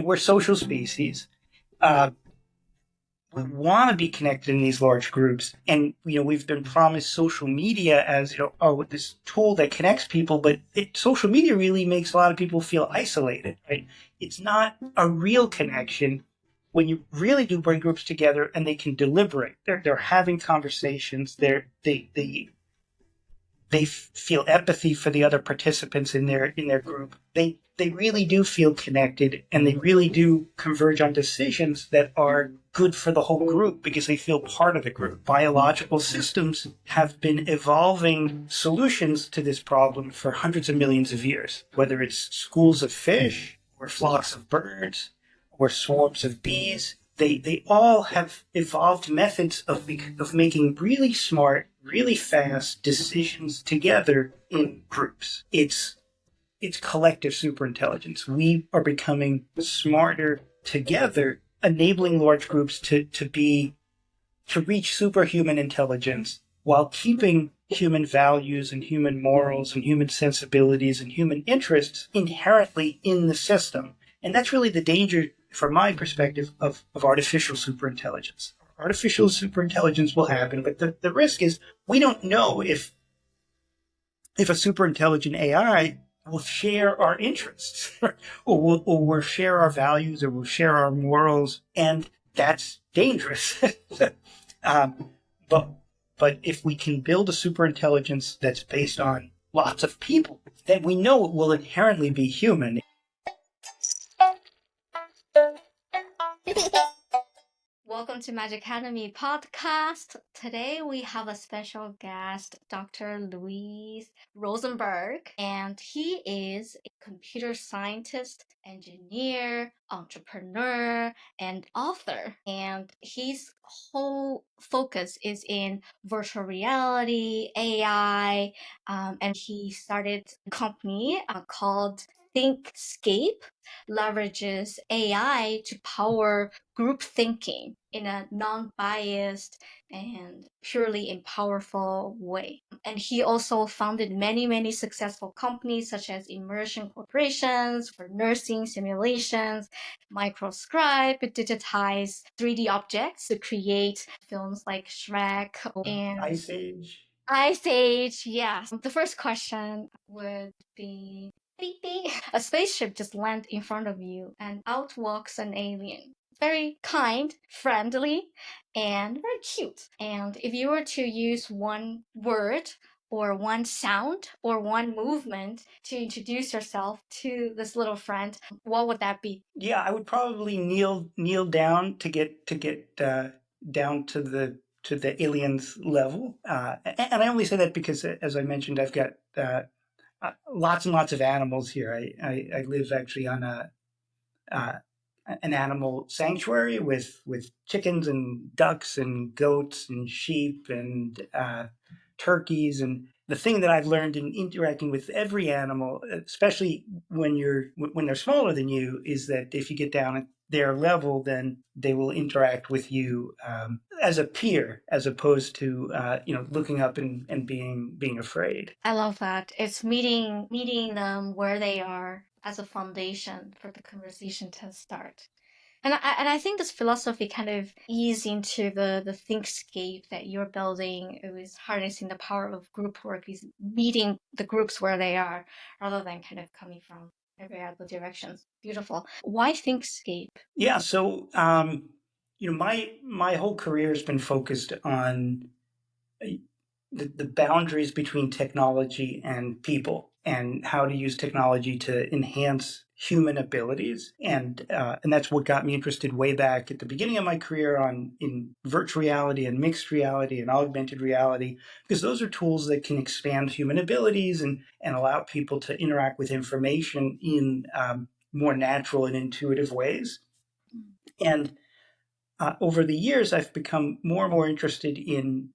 we're social species. Uh, we want to be connected in these large groups, and we've been promised social media as this tool that connects people, but social media really makes a lot of people feel isolated. Right? It's not a real connection when you really do bring groups together and they can deliberate. They're having conversations. They feel empathy for the other participants in their group. They really do feel connected, and they really do converge on decisions that are good for the whole group because they feel part of the group. Biological systems have been evolving solutions to this problem for hundreds of millions of years, whether it's schools of fish or flocks of birds or swarms of bees. They all have evolved methods of making really smart, really fast decisions together in groups. It's collective superintelligence. We are becoming smarter together, enabling large groups to reach superhuman intelligence while keeping human values and human morals and human sensibilities and human interests inherently in the system. And that's really the danger, from my perspective, of artificial superintelligence. Artificial superintelligence will happen, but the risk is we don't know if a superintelligent AI will share our interests or will share our values or will share our morals, and that's dangerous. um, but if we can build a superintelligence that's based on lots of people, then we know it will inherently be human. Welcome to MAGICademy podcast. Today we have a special guest, Dr. Louis Rosenberg, and he is a computer scientist, engineer, entrepreneur, and author. And his whole focus is in virtual reality, AI, and he started a company called ThinkScape, leverages AI to power group thinking in a non-biased and purely in powerful way. And he also founded many successful companies such as Immersion Corporations for nursing simulations, Microscribe, digitize 3D objects to create films like Shrek and Ice Age. Ice Age. Yeah. The first question would be beep, beep. A spaceship just lands in front of you and out walks an alien. Very kind, friendly, and very cute. And if you were to use one word or one sound or one movement to introduce yourself to this little friend, what would that be? Yeah, I would probably kneel down to get down to the aliens level. And I only say that because, as I mentioned, I've got lots and lots of animals here. I live actually on uh, an animal sanctuary with chickens and ducks and goats and sheep and turkeys. And the thing that I've learned in interacting with every animal, especially when they're smaller than you, is that if you get down at their level, then they will interact with you as a peer, as opposed to looking up and being afraid. I love that. It's meeting them where they are as a foundation for the conversation to start. And I think this philosophy kind of ease into the ThinkScape that you're building. It was harnessing the power of group work, is meeting the groups where they are, rather than kind of coming from every other directions. Beautiful. Why ThinkScape? Yeah, so my whole career has been focused on the boundaries between technology and people and how to use technology to enhance human abilities, and that's what got me interested way back at the beginning of my career in virtual reality and mixed reality and augmented reality, because those are tools that can expand human abilities and allow people to interact with information in more natural and intuitive ways. And over the years, I've become more and more interested in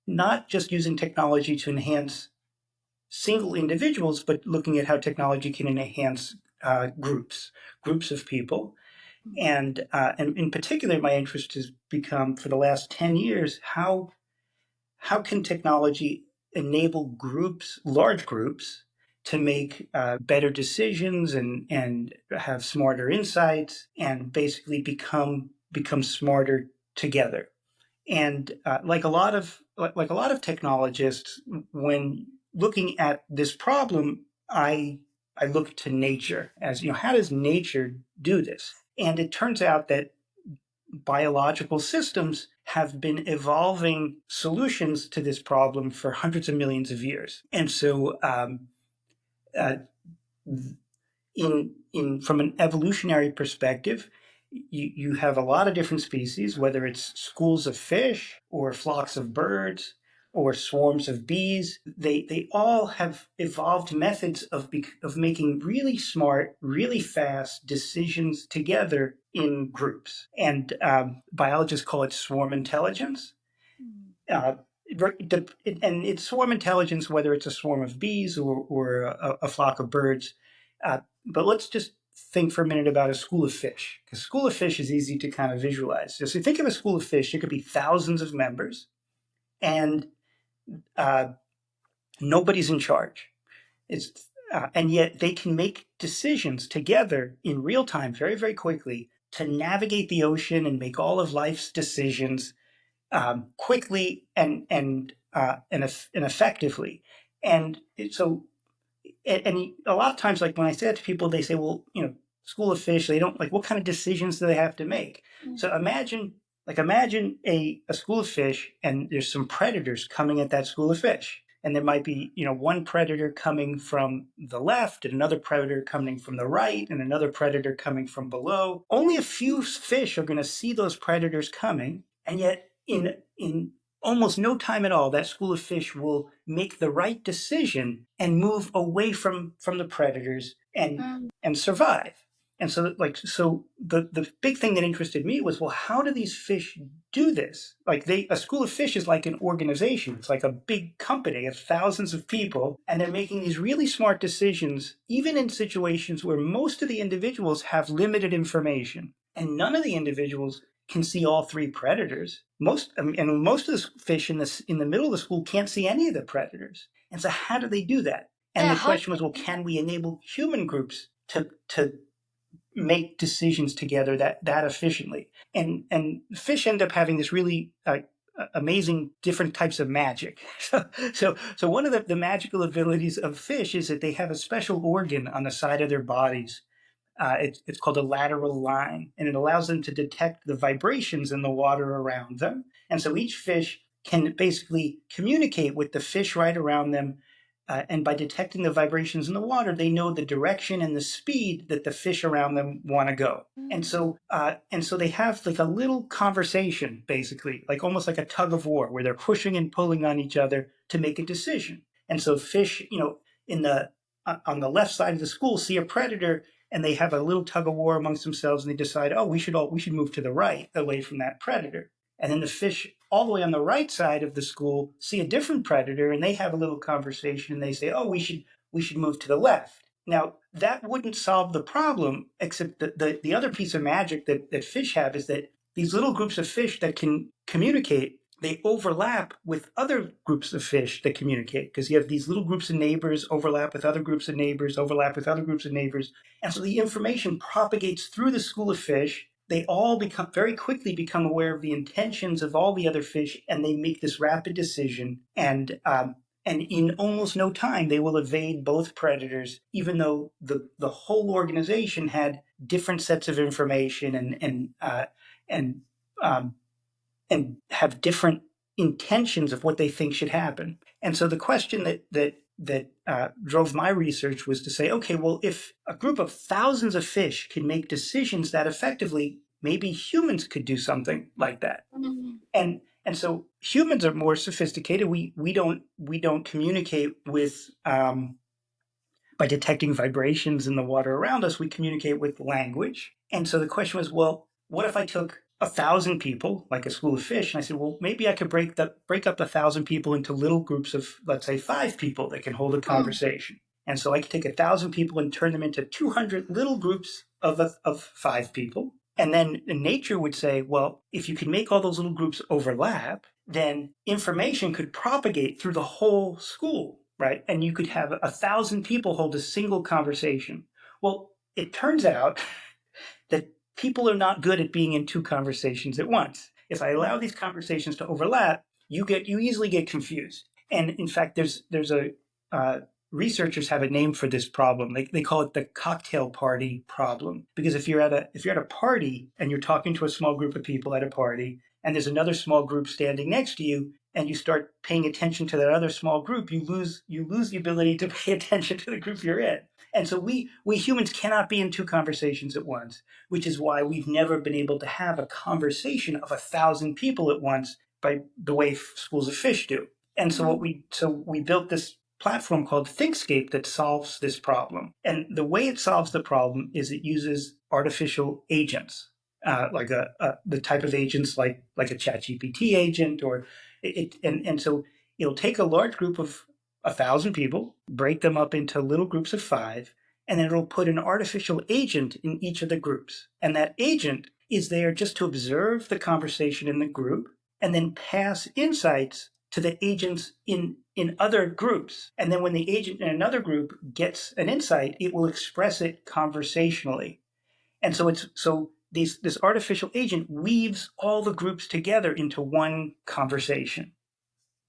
not just using technology to enhance single individuals, but looking at how technology can enhance groups of people. And in particular, my interest has become for the last 10 years how can technology enable groups, large groups, to make better decisions and have smarter insights and basically become smarter together. And like a lot of technologists, when looking at this problem, I look to nature as, how does nature do this? And it turns out that biological systems have been evolving solutions to this problem for hundreds of millions of years. And so, uh, in from an evolutionary perspective, you have a lot of different species, whether it's schools of fish or flocks of birds or swarms of bees. They all have evolved methods of making really smart, really fast decisions together in groups. And biologists call it swarm intelligence. Uh, and it's swarm intelligence, whether it's a swarm of bees or a flock of birds. But let's just think for a minute about a school of fish, because school of fish is easy to kind of visualize. So if you think of a school of fish, there could be thousands of members, and nobody's in charge. And yet they can make decisions together in real time, very, very quickly, to navigate the ocean and make all of life's decisions quickly and effectively. And so, and a lot of times, like when I say that to people, they say, well, school of fish, they don't, like, what kind of decisions do they have to make? So imagine a school of fish, and there's some predators coming at that school of fish. And there might be, one predator coming from the left and another predator coming from the right and another predator coming from below. Only a few fish are going to see those predators coming. And yet in almost no time at all, that school of fish will make the right decision and move away from the predators and survive. And so, the big thing that interested me was, well, how do these fish do this? Like, a school of fish is like an organization. It's like a big company of thousands of people, and they're making these really smart decisions, even in situations where most of the individuals have limited information, and none of the individuals can see all three predators. Most of the fish in the middle of the school can't see any of the predators. And so, how do they do that? And the question was, well, can we enable human groups to make decisions together that efficiently? And fish end up having this really amazing different types of magic. So one of the magical abilities of fish is that they have a special organ on the side of their bodies. It's called a lateral line, and it allows them to detect the vibrations in the water around them. And so each fish can basically communicate with the fish right around them. And by detecting the vibrations in the water, they know the direction and the speed that the fish around them want to go. And so they have like a little conversation, basically, like almost like a tug of war, where they're pushing and pulling on each other to make a decision. And so fish, on the left side of the school, see a predator, and they have a little tug of war amongst themselves, and they decide, oh, we should move to the right, away from that predator. And then the fish all the way on the right side of the school see a different predator, and they have a little conversation, and they say, oh, we should move to the left. Now, that wouldn't solve the problem, except the other piece of magic that fish have is that these little groups of fish that can communicate, they overlap with other groups of fish that communicate, because you have these little groups of neighbors overlap with other groups of neighbors, overlap with other groups of neighbors. And so the information propagates through the school of fish. They all very quickly become aware of the intentions of all the other fish, and they make this rapid decision. And in almost no time, they will evade both predators, even though the whole organization had different sets of information and have different intentions of what they think should happen. And so the question that drove my research was to say, okay, well, if a group of thousands of fish can make decisions that effectively, maybe humans could do something like that. Mm-hmm. And so humans are more sophisticated. We don't communicate with by detecting vibrations in the water around us. We communicate with language. And so the question was, well, what if I took 1,000 people, like a school of fish, and I said, well, maybe I could break up the 1,000 people into little groups of, let's say, 5 people that can hold a conversation. And so I could take 1,000 people and turn them into 200 little groups of 5 people. And then nature would say, well, if you can make all those little groups overlap, then information could propagate through the whole school right? And you could have 1,000 people hold a single conversation. Well, it turns out that people are not good at being in two conversations at once. If I allow these conversations to overlap, you easily get confused. And in fact, there's a researchers have a name for this problem. They call it the cocktail party problem. Because if you're at a party and you're talking to a small group of people at a party, and there's another small group standing next to you, and you start paying attention to that other small group, you lose the ability to pay attention to the group you're in. And so we humans cannot be in two conversations at once, which is why we've never been able to have a conversation of 1,000 people at once by the way schools of fish do. And so we built this platform called ThinkScape that solves this problem. And the way it solves the problem is it uses artificial agents, like the type of agents like a ChatGPT agent, or and so it'll take a large group of 1,000 people, break them up into little groups of 5, and then it'll put an artificial agent in each of the groups. And that agent is there just to observe the conversation in the group and then pass insights to the agents in other groups. And then when the agent in another group gets an insight, it will express it conversationally. And so this artificial agent weaves all the groups together into one conversation.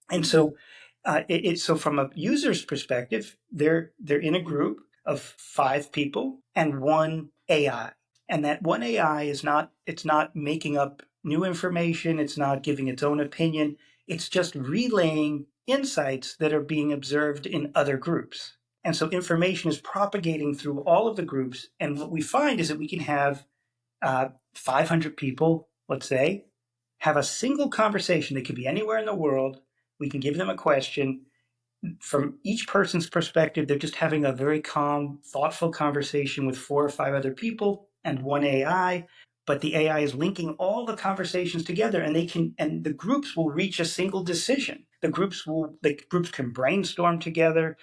And so so from a user's perspective, they're in a group of 5 people and one AI. And that one AI is not making up new information, it's not giving its own opinion, it's just relaying insights that are being observed in other groups. And so information is propagating through all of the groups. And what we find is that we can have 500 people, let's say, have a single conversation. They could be anywhere in the world. We can give them a question. From each person's perspective, they're just having a very calm, thoughtful conversation with 4 or 5 other people and one AI. But the AI is linking all the conversations together, and the groups will reach a single decision. The groups can brainstorm together.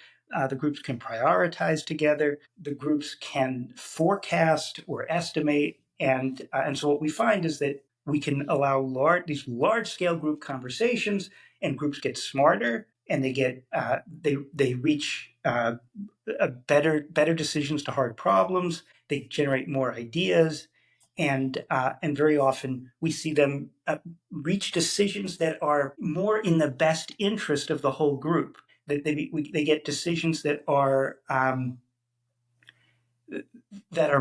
The groups can prioritize together. The groups can forecast or estimate. And so what we find is that we can allow these large-scale group conversations, and groups get smarter, and they reach better decisions to hard problems. They generate more ideas, and very often we see them reach decisions that are more in the best interest of the whole group. They get decisions that are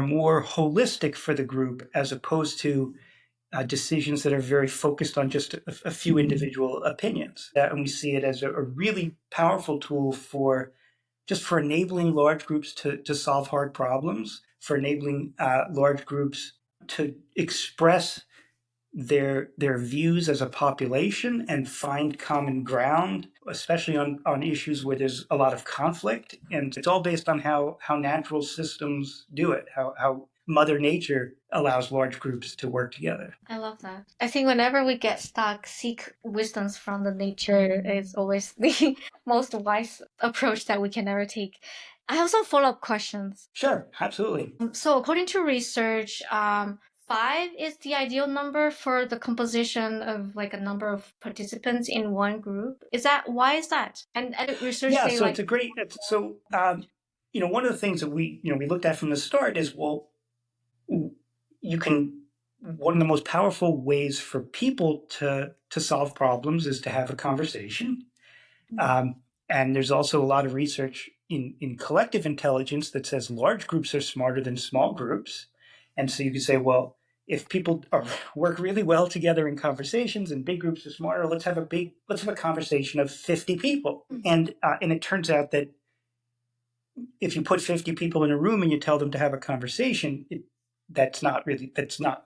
more holistic for the group, as opposed to decisions that are very focused on just a few individual opinions. And we see it as a really powerful tool for enabling large groups to solve hard problems, for enabling large groups to express their views as a population and find common ground, especially on issues where there's a lot of conflict. And it's all based on how natural systems do it, how Mother Nature allows large groups to work together. I love that. I think whenever we get stuck, seek wisdoms from the nature is always the most wise approach that we can ever take. I have some follow-up questions. Sure, absolutely. So according to research, 5 is the ideal number for the composition of like a number of participants in one group. Why is that? And research Yeah, say so like it's a great. So one of the things that we looked at from the start is, well, one of the most powerful ways for people to solve problems is to have a conversation. And there's also a lot of research in collective intelligence that says large groups are smarter than small groups. And so you could say, well, if people work really well together in conversations and big groups are smarter, let's have a conversation of 50 people. And it turns out that if you put 50 people in a room and you tell them to have a conversation, that's not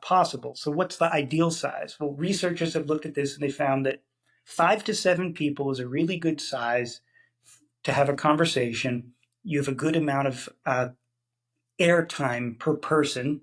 possible. So what's the ideal size? Well, researchers have looked at this and they found that 5 to 7 people is a really good size to have a conversation. You have a good amount of airtime per person,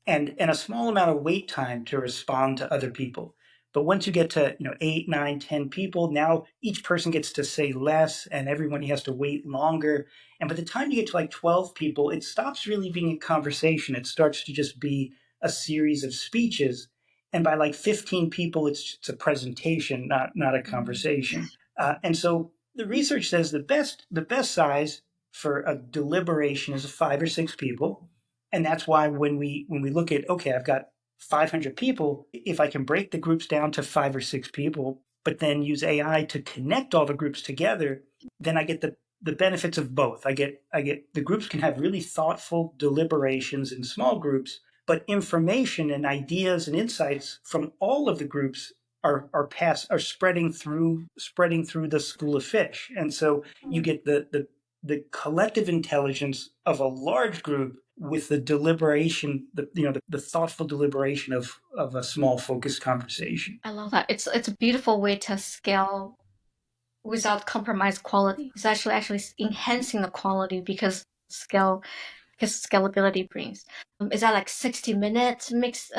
and a small amount of wait time to respond to other people. But once you get to 8, 9, 10 people, now each person gets to say less, and everyone has to wait longer. And by the time you get to like 12 people, it stops really being a conversation. It starts to just be a series of speeches. And by like 15 people, it's a presentation, not a conversation. And so The research says the best size for a deliberation is 5 or 6 people, and that's why when we look at, okay, I've got 500 people, if I can break the groups down to 5 or 6 people, but then use AI to connect all the groups together, then I get the benefits of both. I get the groups can have really thoughtful deliberations in small groups, but information and ideas and insights from all of the groups are spreading through the school of fish, and so you get the collective intelligence of a large group with the deliberation, the thoughtful deliberation of a small focused conversation. I love that. It's a beautiful way to scale without compromise quality. It's actually enhancing the quality because scalability brings. Is that like 60 minutes mix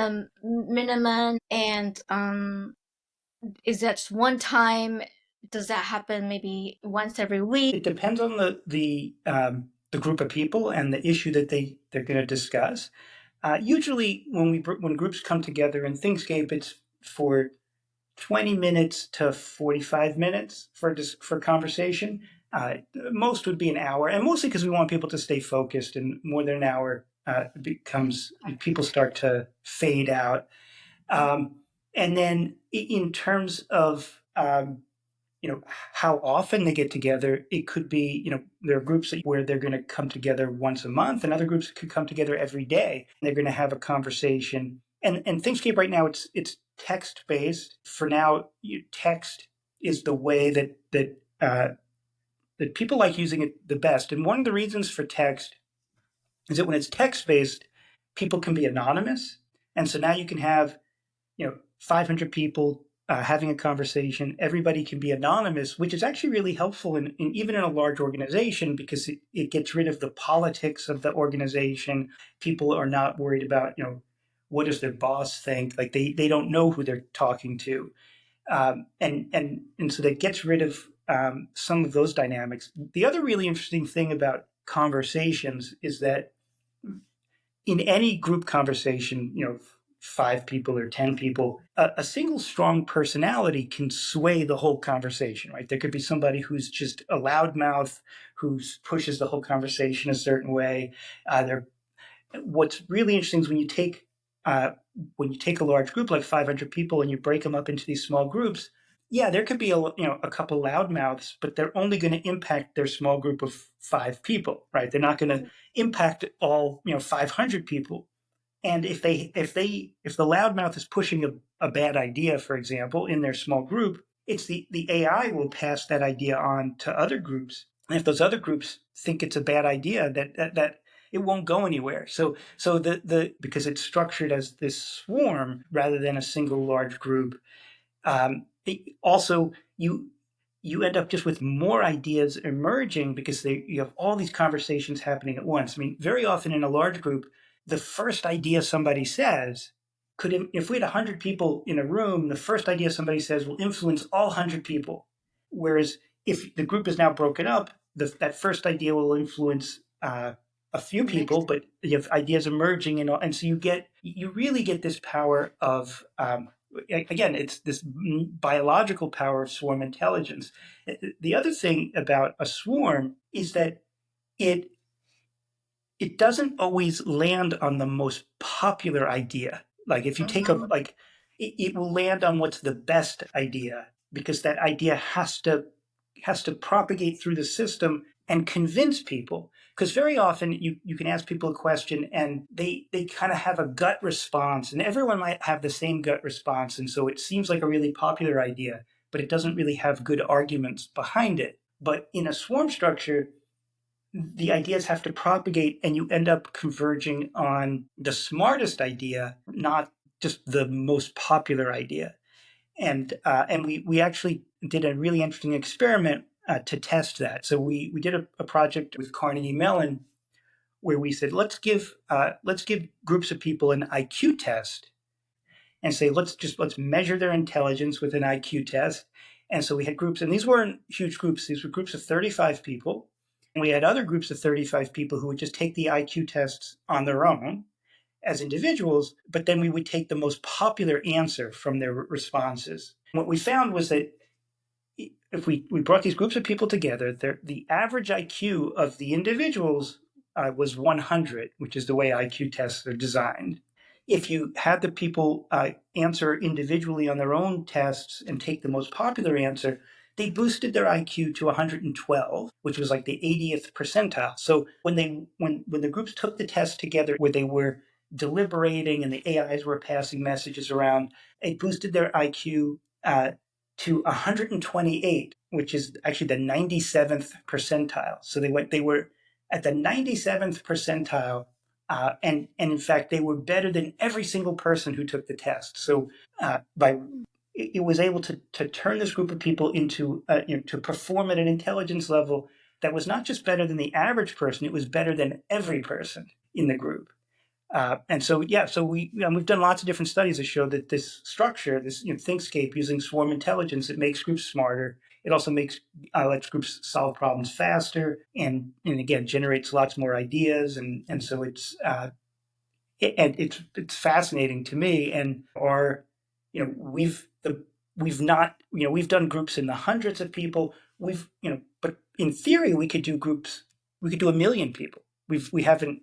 minimum? And is that just one time? Does that happen maybe once every week? It depends on the group of people and the issue that they're going to discuss. Usually, when groups come together in ThinkScape, it's for 20 minutes to 45 minutes for conversation. Most would be an hour, and mostly because we want people to stay focused. And more than an hour becomes people start to fade out. And then in terms of how often they get together, it could be, there are groups where they're going to come together once a month, and other groups could come together every day. And they're going to have a conversation. And ThinkScape right now, it's text based. For now, text is the way that people like using it the best. And one of the reasons for text is that when it's text based, people can be anonymous, and so now you can have 500 people having a conversation. Everybody can be anonymous, which is actually really helpful even in a large organization, because it gets rid of the politics of the organization. People are not worried about, what does their boss think? Like they don't know who they're talking to. And so that gets rid of some of those dynamics. The other really interesting thing about conversations is that in any group conversation, 5 people or 10 people, a single strong personality can sway the whole conversation, right? There could be somebody who's just a loudmouth, who pushes the whole conversation a certain way. What's really interesting is when you take a large group like 500 people and you break them up into these small groups. Yeah, there could be a couple loudmouths, but they're only going to impact their small group of 5 people, right? They're not going to impact all 500 people. And if the loudmouth is pushing a bad idea, for example, in their small group, it's the AI will pass that idea on to other groups. And if those other groups think it's a bad idea, that it won't go anywhere. So because it's structured as this swarm rather than a single large group, also you end up just with more ideas emerging because you have all these conversations happening at once. I mean, very often in a large group, the first idea somebody says if we had 100 people in a room, the first idea somebody says will influence all 100 people. Whereas if the group is now broken up, that first idea will influence a few people, but you have ideas emerging, and so you really get this power of again, it's this biological power of swarm intelligence. The other thing about a swarm is that it doesn't always land on the most popular idea. Like if you take it will land on what's the best idea, because that idea has to propagate through the system and convince people. Because very often you can ask people a question and they kind of have a gut response, and everyone might have the same gut response. And so it seems like a really popular idea, but it doesn't really have good arguments behind it. But in a swarm structure, the ideas have to propagate, and you end up converging on the smartest idea, not just the most popular idea. And we actually did a really interesting experiment to test that. So we did a project with Carnegie Mellon where we said, let's give groups of people an IQ test and say, let's measure their intelligence with an IQ test. And so we had groups, and these weren't huge groups. These were groups of 35 people. And we had other groups of 35 people who would just take the IQ tests on their own as individuals, but then we would take the most popular answer from their responses. What we found was that if we brought these groups of people together, the average IQ of the individuals was 100, which is the way IQ tests are designed. If you had the people answer individually on their own tests and take the most popular answer, they boosted their IQ to 112, which was like the 80th percentile. So when the groups took the test together, where they were deliberating and the AIs were passing messages around, it boosted their IQ to 128, which is actually the 97th percentile. So they were at the 97th percentile, and in fact they were better than every single person who took the test. So by it was able to turn this group of people into to perform at an intelligence level that was not just better than the average person; it was better than every person in the group. And so, we've done lots of different studies that show that this structure, this ThinkScape, using swarm intelligence, it makes groups smarter. It also lets groups solve problems faster, and again generates lots more ideas. And so it's fascinating to me. And we've done groups in the hundreds of people. But in theory we could do groups. We could do 1,000,000 people. We haven't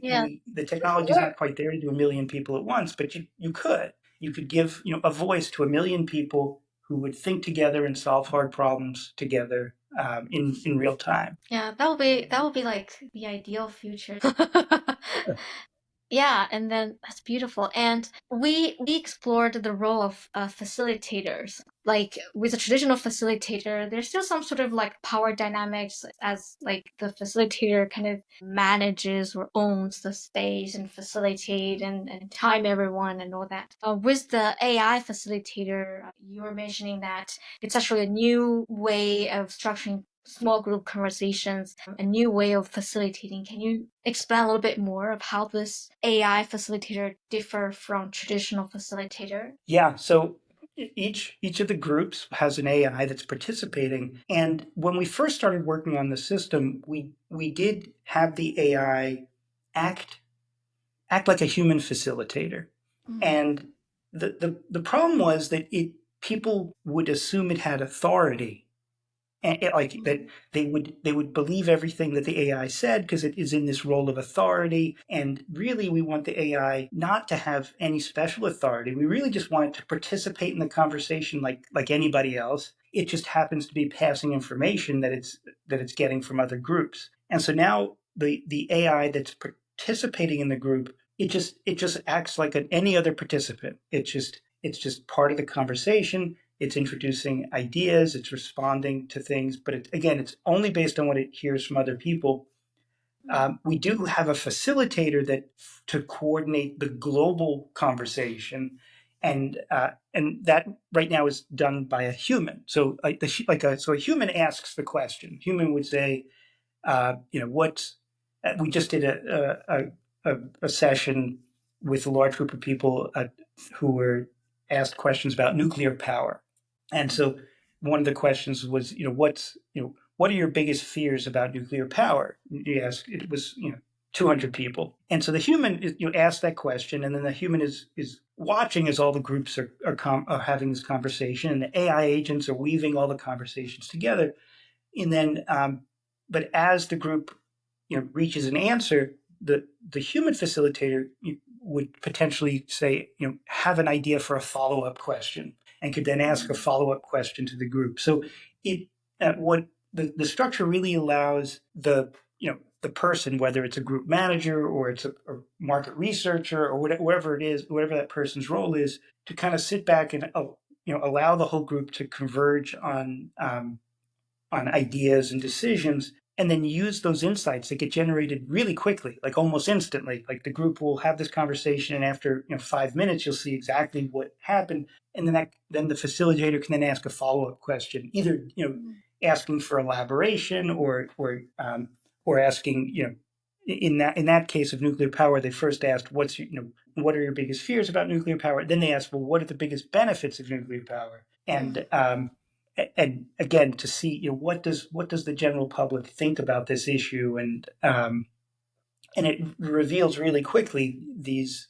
Yeah. the technology is not quite there to do 1,000,000 people at once, but you could give a voice to 1,000,000 people who would think together and solve hard problems together in real time. Yeah, that would be like the ideal future. Yeah, and then that's beautiful. And we explored the role of facilitators. Like with a traditional facilitator, there's still some sort of like power dynamics as like the facilitator kind of manages or owns the space and facilitate and time everyone and all that. With the AI facilitator, you were mentioning that it's actually a new way of structuring small group conversations, a new way of facilitating. Can you explain a little bit more of how this AI facilitator differ from traditional facilitator? Yeah, so each of the groups has an AI that's participating. And when we first started working on the system, we did have the AI act like a human facilitator. Mm. And the problem was that people would assume it had authority, and that they would believe everything that the AI said because it is in this role of authority. And really, we want the AI not to have any special authority. We really just want it to participate in the conversation like anybody else. It just happens to be passing information that it's getting from other groups. And so now the AI that's participating in the group, it just acts like any other participant. It's just part of the conversation. It's introducing ideas, it's responding to things, but it's only based on what it hears from other people. We do have a facilitator to coordinate the global conversation, and that right now is done by a human. So so a human asks the question. Human would say, what's we just did a session with a large group of people who were asked questions about nuclear power. And so one of the questions was, what are your biggest fears about nuclear power? You asked, it was, 200 people. And so the human, asked that question, and then the human is watching as all the groups are having this conversation, and the AI agents are weaving all the conversations together. And then, but as the group, reaches an answer, the human facilitator would potentially say, have an idea for a follow-up question, and could then ask a follow-up question to the group. So what the structure really allows the person, whether it's a group manager or it's a market researcher or whatever it is, whatever that person's role is, to kind of sit back and allow the whole group to converge on ideas and decisions, and then use those insights that get generated really quickly, like almost instantly. Like the group will have this conversation, and after 5 minutes, you'll see exactly what happened, and then the facilitator can then ask a follow up question, either asking for elaboration or asking in that case of nuclear power, they first asked what are your biggest fears about nuclear power. Then they asked, well, what are the biggest benefits of nuclear power, and again to see what does the general public think about this issue, and it reveals really quickly these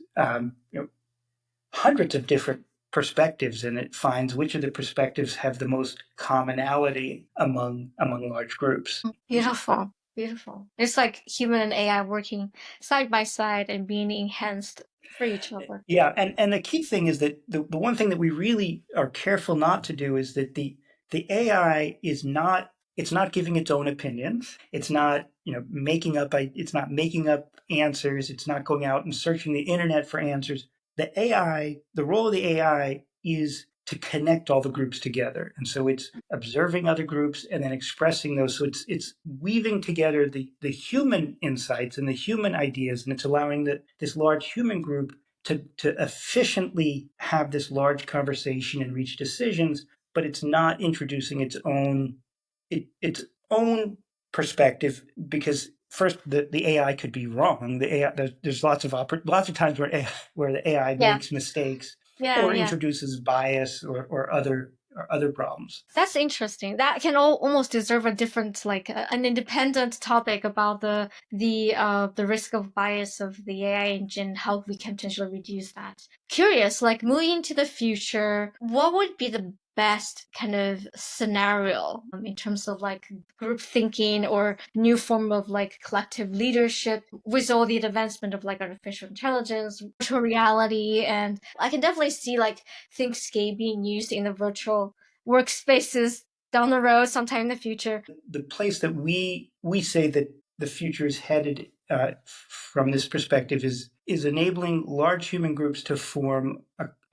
hundreds of different perspectives, and it finds which of the perspectives have the most commonality among large groups. Beautiful. Beautiful. It's like human and AI working side by side and being enhanced for each other. Yeah, and the key thing is that the one thing that we really are careful not to do is that the AI is not, it's not giving its own opinions. It's not, it's not making up answers. It's not going out and searching the internet for answers. The role of the AI is to connect all the groups together. And so it's observing other groups and then expressing those. So it's weaving together the human insights and the human ideas, and it's allowing this large human group to efficiently have this large conversation and reach decisions, but it's not introducing its own perspective, because first the AI could be wrong. The AI, there's lots of times where the AI Yeah. makes mistakes Yeah, or yeah. introduces bias or other problems. That's interesting. That can almost deserve a different, like an independent topic about the risk of bias of the AI engine, how we can potentially reduce that. Curious, like moving into the future, what would be the best kind of scenario in terms of like group thinking or new form of like collective leadership with all the advancement of like artificial intelligence, virtual reality, and I can definitely see like ThinkScape being used in the virtual workspaces down the road sometime in the future. The place that we say that the future is headed from this perspective is enabling large human groups to form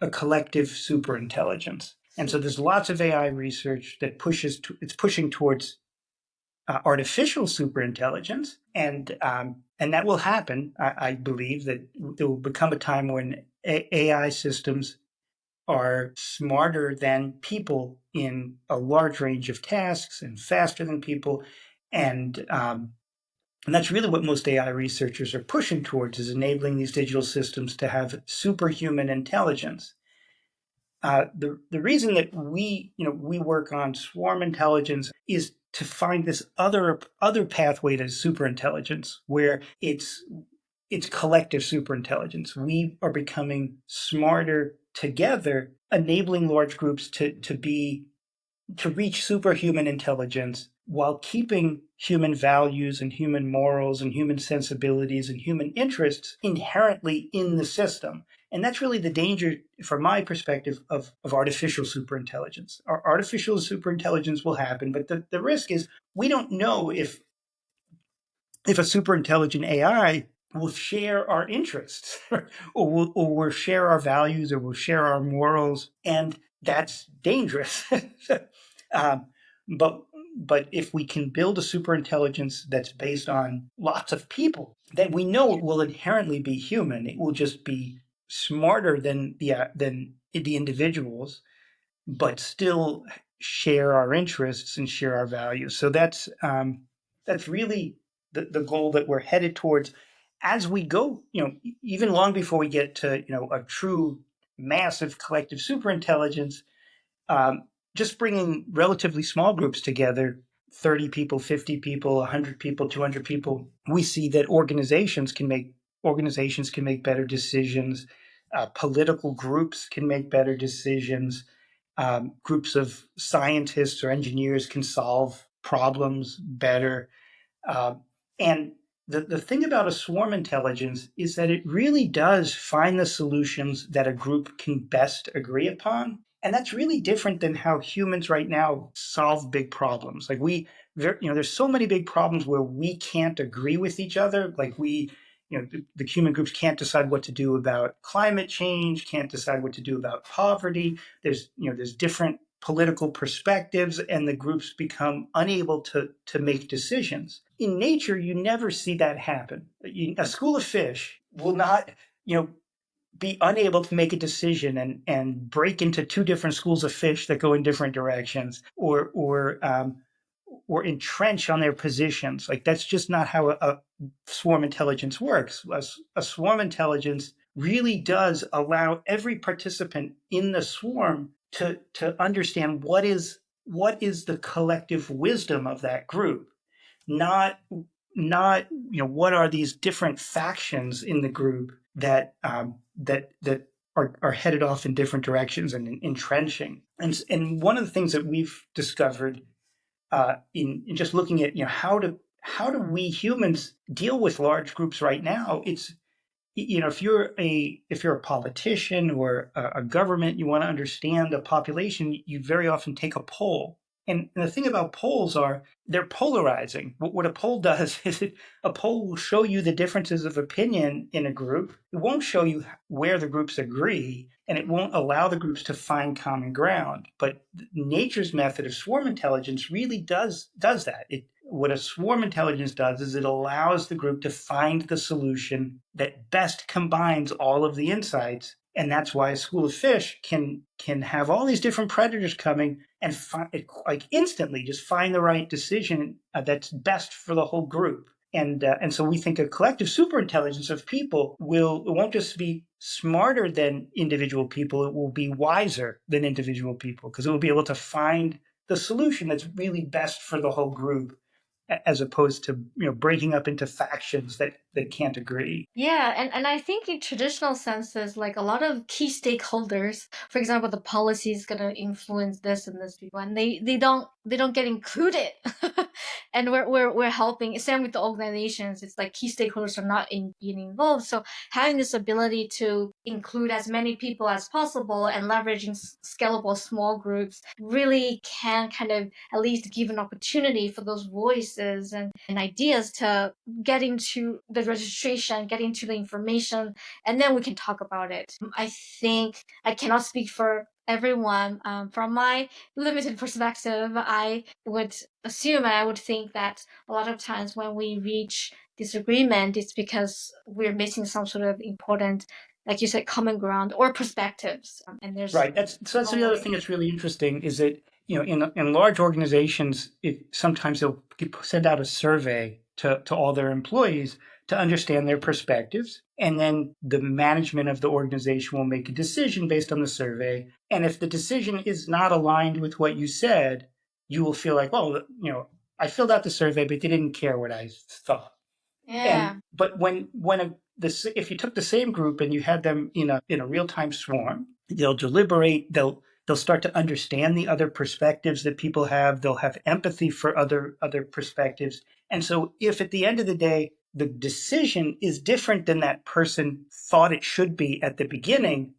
a collective superintelligence. And so there's lots of AI research that it's pushing towards artificial superintelligence, and that will happen. I believe that there will become a time when AI systems are smarter than people in a large range of tasks and faster than people, and that's really what most AI researchers are pushing towards, is enabling these digital systems to have superhuman intelligence. The reason that we work on swarm intelligence is to find this other pathway to superintelligence, where it's collective superintelligence. We are becoming smarter together, enabling large groups to reach superhuman intelligence while keeping human values and human morals and human sensibilities and human interests inherently in the system. And that's really the danger, from my perspective, of artificial superintelligence. Our artificial superintelligence will happen, but the risk is we don't know if a superintelligent AI will share our interests or will share our values or will share our morals, and that's dangerous. um, but if we can build a superintelligence that's based on lots of people, then we know it will inherently be human. It will just be smarter than the individuals, but still share our interests and share our values. So that's really the goal that we're headed towards as we go. Even long before we get to a true massive collective superintelligence, just bringing relatively small groups together, 30 people, 50 people, 100 people, 200 people, we see that organizations can make better decisions. Political groups can make better decisions. Groups of scientists or engineers can solve problems better. And the thing about a swarm intelligence is that it really does find the solutions that a group can best agree upon. And that's really different than how humans right now solve big problems. Like there's so many big problems where we can't agree with each other. Like the human groups can't decide what to do about climate change, can't decide what to do about poverty. There's different political perspectives, and the groups become unable to make decisions. In nature, you never see that happen. A school of fish will not, be unable to make a decision and break into two different schools of fish that go in different directions, or entrench on their positions. Like, that's just not how a swarm intelligence works. A swarm intelligence really does allow every participant in the swarm to understand what is the collective wisdom of that group, not what are these different factions in the group that are headed off in different directions and entrenching. And one of the things that we've discovered in just looking at how do we humans deal with large groups right now, it's if you're a politician or a government, you want to understand a population, you very often take a poll. And the thing about polls are they're polarizing. What a poll does is a poll will show you the differences of opinion in a group. It won't show you where the groups agree, and it won't allow the groups to find common ground. But nature's method of swarm intelligence really does that. What a swarm intelligence does is it allows the group to find the solution that best combines all of the insights. And that's why a school of fish can have all these different predators coming and like instantly just find the right decision that's best for the whole group. And so we think a collective superintelligence of people it won't just be smarter than individual people, it will be wiser than individual people, because it will be able to find the solution that's really best for the whole group, as opposed to breaking up into factions that can't agree. Yeah, and I think in traditional senses, like a lot of key stakeholders, for example, the policy is gonna influence this and this people, and they don't get included. And we're helping. Same with the organizations. It's like key stakeholders are not being involved. So having this ability to include as many people as possible and leveraging scalable small groups really can kind of at least give an opportunity for those voices and ideas to get into the registration, get into the information, and then we can talk about it. I think I cannot speak for everyone. From my limited perspective, I would assume and I would think that a lot of times when we reach disagreement, it's because we're missing some sort of important, like you said, common ground or perspectives. And there's Right. That's the other thing that's really interesting is that in large organizations, sometimes they'll send out a survey to all their employees to understand their perspectives, and then the management of the organization will make a decision based on the survey. And if the decision is not aligned with what you said, you will feel like, well, I filled out the survey, but they didn't care what I thought. yeah. But if you took the same group and you had them in a real time swarm, they'll deliberate. They'll start to understand the other perspectives that people have. They'll have empathy for other perspectives. And so, if at the end of the day the decision is different than that person thought it should be at the beginning,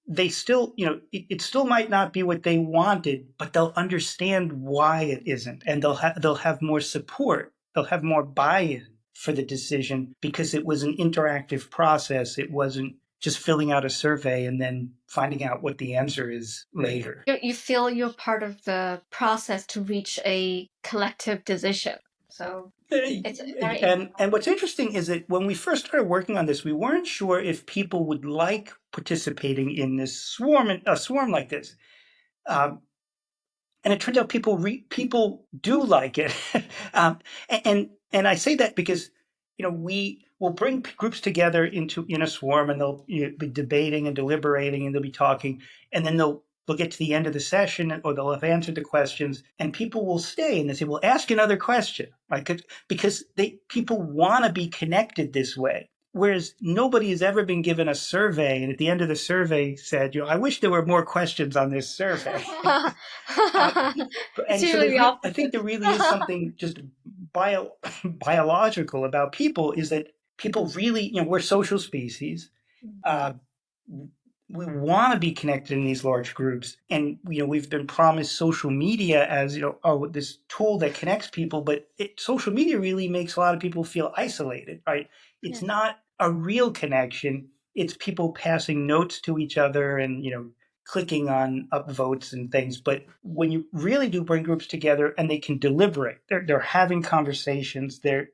they still, it still might not be what they wanted, but they'll understand why it isn't, and they'll have more support. They'll have more buy-in for the decision because it was an interactive process. It wasn't just filling out a survey and then finding out what the answer is later. You feel you're part of the process to reach a collective decision. So it's very And what's interesting is that when we first started working on this, we weren't sure if people would like participating in this a swarm like this. Um, and it turns out people do like it. um, and I say that because we will bring groups together in a swarm, and they'll be debating and deliberating, and they'll be talking, and then they'll get to the end of the session, or they'll have answered the questions, and people will stay and they say, "Well, ask another question," right? Because people want to be connected this way. Whereas nobody has ever been given a survey, and at the end of the survey said, "I wish there were more questions on this survey." it's And so usually the opposite. I think there really is something just biological about people, is that people really, we're social species. Uh, we want to be connected in these large groups, and we've been promised social media as this tool that connects people, but social media really makes a lot of people feel isolated, right? It's not a real connection. It's people passing notes to each other and clicking on upvotes and things. But when you really do bring groups together and they can deliberate, they're having conversations, they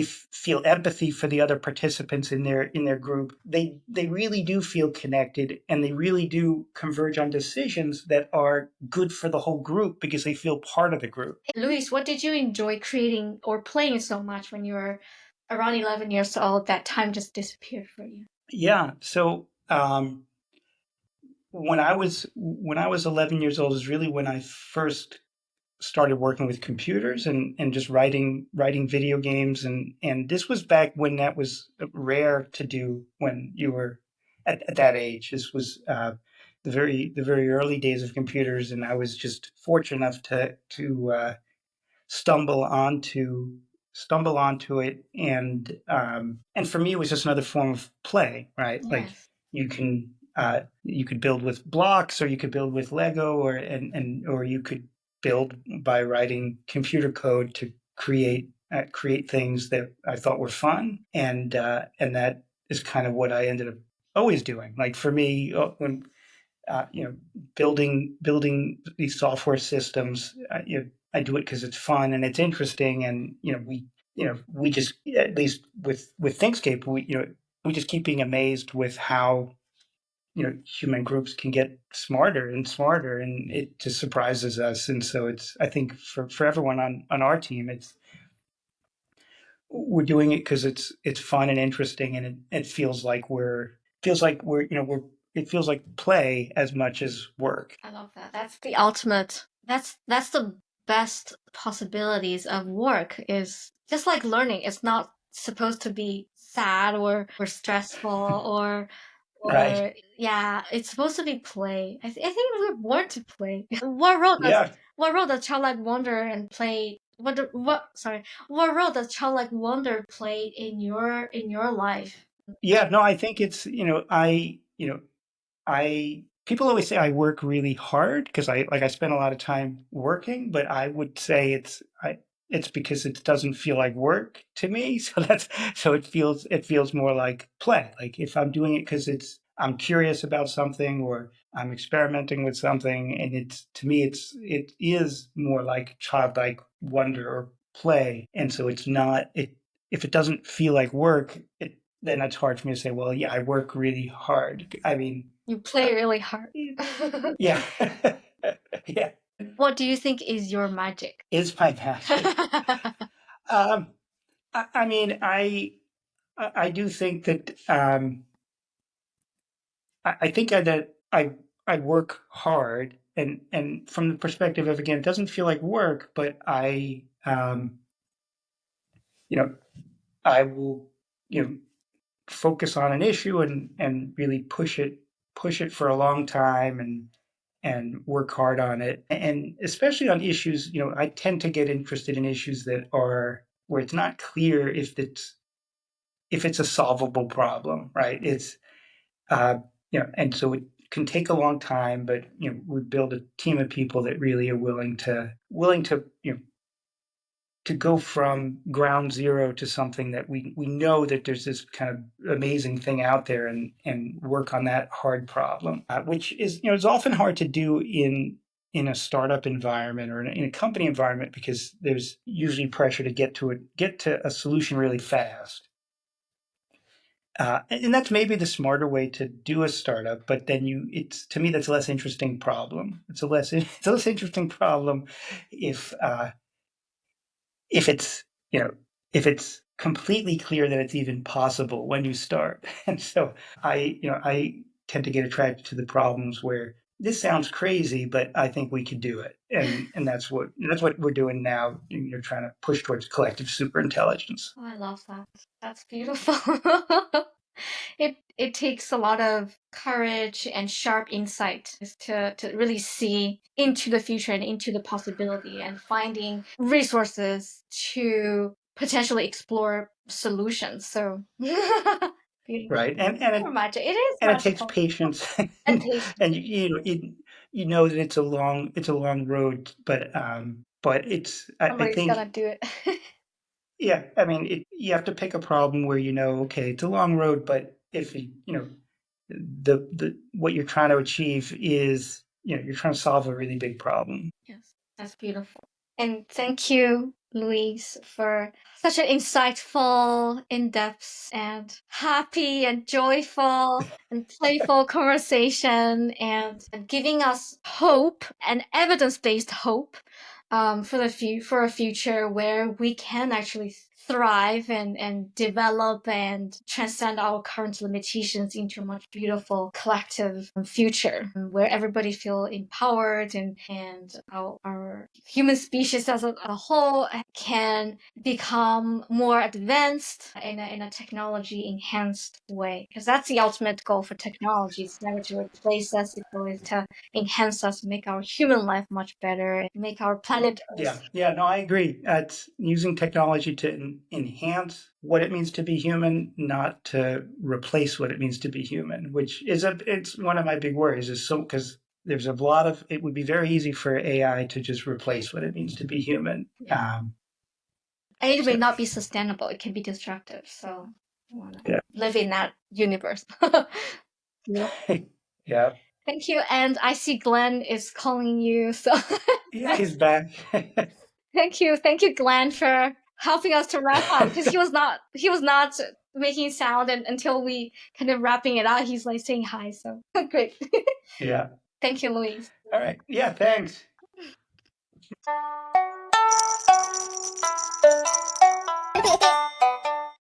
feel empathy for the other participants in their group. They really do feel connected, and they really do converge on decisions that are good for the whole group because they feel part of the group. Luis, what did you enjoy creating or playing so much when you were around 11 years old that time just disappeared for you? Yeah. So when I was 11 years old is really when I first started working with computers and just writing video games, and this was back when that was rare to do when you were at that age. This was the very early days of computers, and I was just fortunate enough to stumble onto it, and for me it was just another form of play, right? Like Yes. you could build with blocks, or you could build with Lego, or you could build by writing computer code to create things that I thought were fun, and that is kind of what I ended up always doing. Like for me, when you know, building these software systems. I do it because it's fun and it's interesting, and we just, at least with ThinkScape, we just keep being amazed with how human groups can get smarter and smarter, and it just surprises us. And so it's, I think, for everyone on our team, we're doing it because it's fun and interesting, and it feels like we're it feels like play as much as work. I love that. That's the ultimate. That's the best possibilities of work is just like learning. It's not supposed to be sad or stressful Right. or yeah, it's supposed to be play. I think we're born to play. Yeah. What role does childlike wonder and play what role does childlike wonder play in your life? Yeah. No, I think it's, I people always say I work really hard because I spend a lot of time working, but I would say it's because it doesn't feel like work to me. So it feels more like play. Like if I'm doing it because I'm curious about something, or I'm experimenting with something, and it's, to me, it is more like childlike wonder or play. And so it's not it if it doesn't feel like work, then it's hard for me to say, well, yeah, I work really hard. I mean, You play really hard. yeah. Yeah. What do you think is your magic? Is my magic. Um, I mean, I do think that I think that I work hard, and from the perspective of, again, it doesn't feel like work, but you know I will focus on an issue and really push it for a long time, and work hard on it. And especially on issues, I tend to get interested in issues that are where it's not clear if it's a solvable problem, right? It's uh, and so it can take a long time, but we build a team of people that really are willing to to go from ground zero to something that we know that there's this kind of amazing thing out there, and work on that hard problem, which is, is often hard to do in a startup environment, or in a company environment, because there's usually pressure to get to a solution really fast. And that's maybe the smarter way to do a startup, but then it's, to me, that's a less interesting problem. It's a less interesting problem if if it's you know if it's completely clear that it's even possible when you start. And so I tend to get attracted to the problems where this sounds crazy, but I think we could do it. And that's what we're doing now. You're trying to push towards collective superintelligence. Oh, I love that. That's beautiful. It takes a lot of courage and sharp insight to really see into the future and into the possibility and finding resources to potentially explore solutions. So beautiful. Right. And Or magic. It is it takes magical. patience, And patience. and you know that it's a long road, but I Somebody's think, gonna do it. yeah, I mean, you have to pick a problem where, okay, it's a long road, but if the what you're trying to achieve is, you're trying to solve a really big problem. Yes, that's beautiful. And thank you, Louise, for such an insightful, in depth, and happy, and joyful, and playful conversation, and giving us hope and evidence based hope for for a future where we can actually thrive and develop and transcend our current limitations into a much beautiful collective future where everybody feel empowered and our human species as a whole can become more advanced in a technology enhanced way, because that's the ultimate goal for technology. It's never to replace us, it's always to enhance us, make our human life much better, make our planet Earth. Yeah, no, I agree. It's using technology to enhance what it means to be human, not to replace what it means to be human, which is it's one of my big worries is because there's a lot of, it would be very easy for AI to just replace what it means to be human. And it may not be sustainable, it can be destructive. So I want to live in that universe. Yeah. Yeah. Thank you. And I see Glenn is calling you. So Yeah, he's back. thank you, Glenn, for helping us to wrap up, because he was not making sound, and until we kind of wrapping it out, he's like saying hi. So great. Yeah. Thank you, Louise. All right. Yeah, thanks.